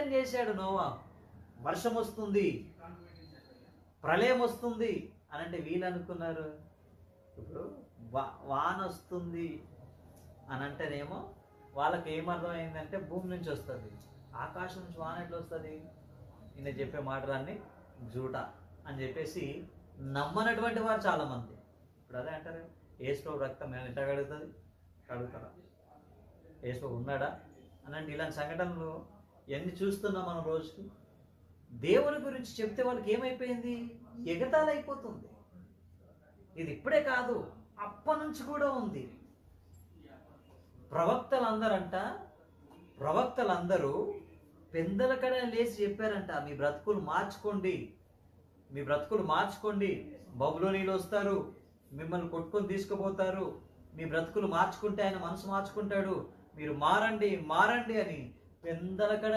ధైర్యం చేశాడు నోవా. వర్షం వస్తుంది, ప్రళయం వస్తుంది అని అంటే వీళ్ళు అనుకున్నారు ఇప్పుడు వాన వస్తుంది అని అంటేనేమో వాళ్ళకి ఏమర్థమైందంటే భూమి నుంచి వస్తుంది, ఆకాశం నుంచి వాన ఎట్లా వస్తుంది, ఈయన చెప్పే మాటలన్నీ జూట అని చెప్పేసి నమ్మనటువంటి వారు చాలామంది. ఇప్పుడు అదే అంటారు, యేసు రక్తం నేను ఎట్లా కడుగుతుంది, కడుగుతారా, యేసు ఉన్నాడా అని అంటే ఇలాంటి సంఘటనలు ఎన్ని చూస్తున్నాం మనం రోజుకి. దేవుని గురించి చెప్తే వాళ్ళకి ఏమైపోయింది, ఎగతాళైపోతుంది. ఇది ఇప్పుడే కాదు, అప్పటి నుంచి కూడా ఉంది. ప్రవక్తలందరూ పెందల కడ లేచి చెప్పారంట, మీ బ్రతుకులు మార్చుకోండి, మీ బ్రతుకులు మార్చుకోండి, బబులోనీలు వస్తారు, మిమ్మల్ని కొట్టుకొని తీసుకుపోతారు, మీ బ్రతుకులు మార్చుకుంటే ఆయన మనసు మార్చుకుంటాడు, మీరు మారండి మారండి అని పెందల కడ